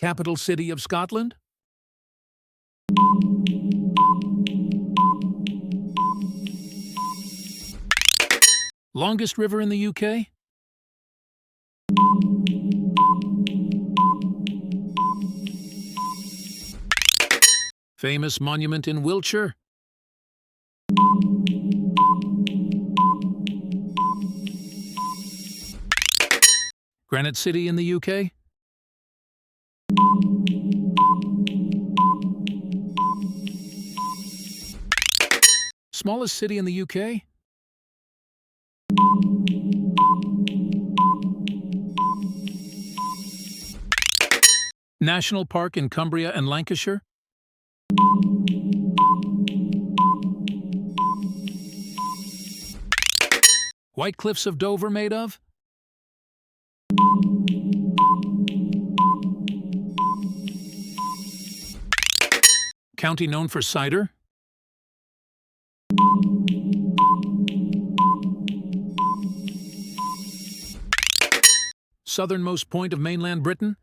Capital city of Scotland? Longest river in the UK? Famous monument in Wiltshire? Granite City in the UK? Smallest city in the UK? National park in Cumbria and Lancashire? White Cliffs of Dover made of? County known for cider? Southernmost point of mainland Britain?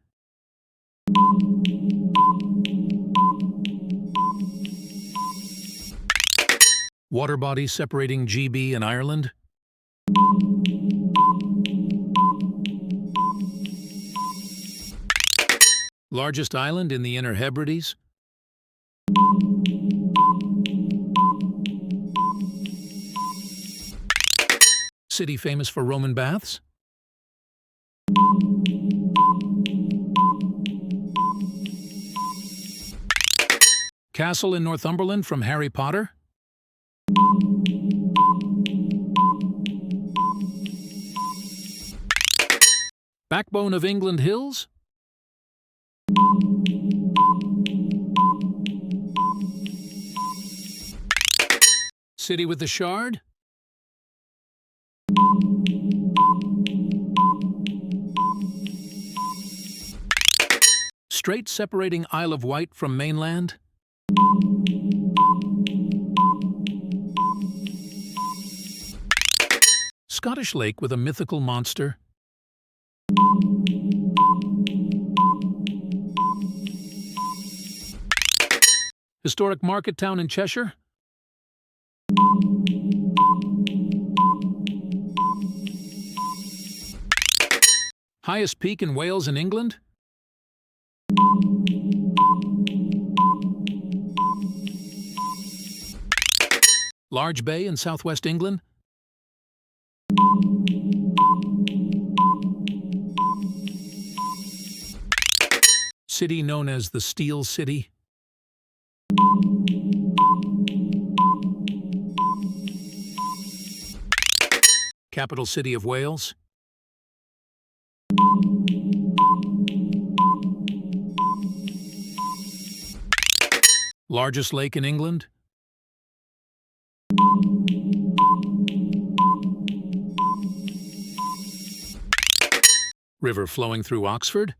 Water body separating GB and Ireland? Largest island in the Inner Hebrides? City famous for Roman baths? Castle in Northumberland from Harry Potter? Backbone of England Hills? City with the Shard? Strait separating Isle of Wight from mainland? Scottish lake with a mythical monster? Historic market town in Cheshire? Highest peak in Wales and England? Large bay in southwest England? City known as the Steel City? Capital city of Wales? Largest lake in England? River flowing through Oxford?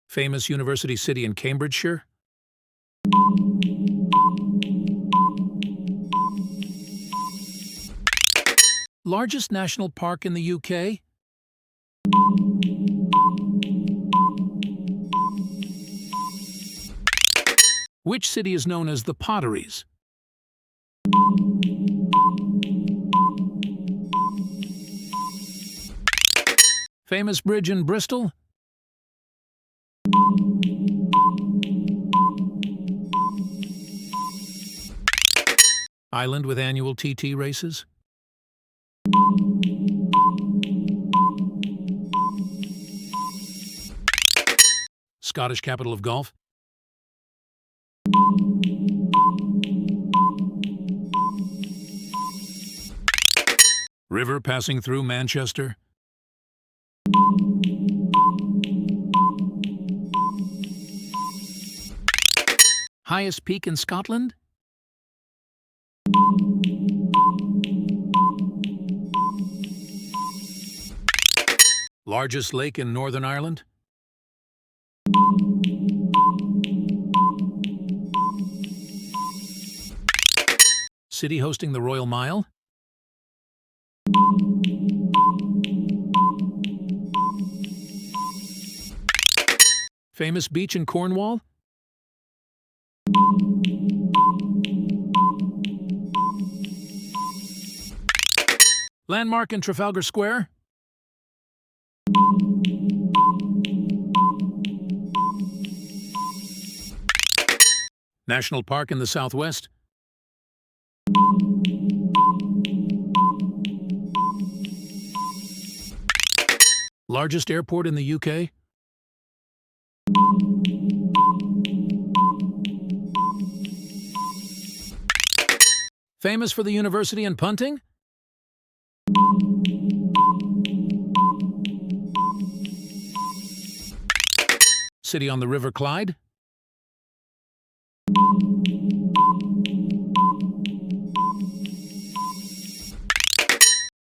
Famous university city in Cambridgeshire? Largest national park in the UK? Which city is known as the Potteries? Famous bridge in Bristol? Island with annual TT races? Scottish capital of golf? River passing through Manchester? Highest peak in Scotland? Largest lake in Northern Ireland? City hosting the Royal Mile? Famous beach in Cornwall? Landmark in Trafalgar Square? National park in the Southwest? Largest airport in the UK? Famous for the university and punting? City on the River Clyde?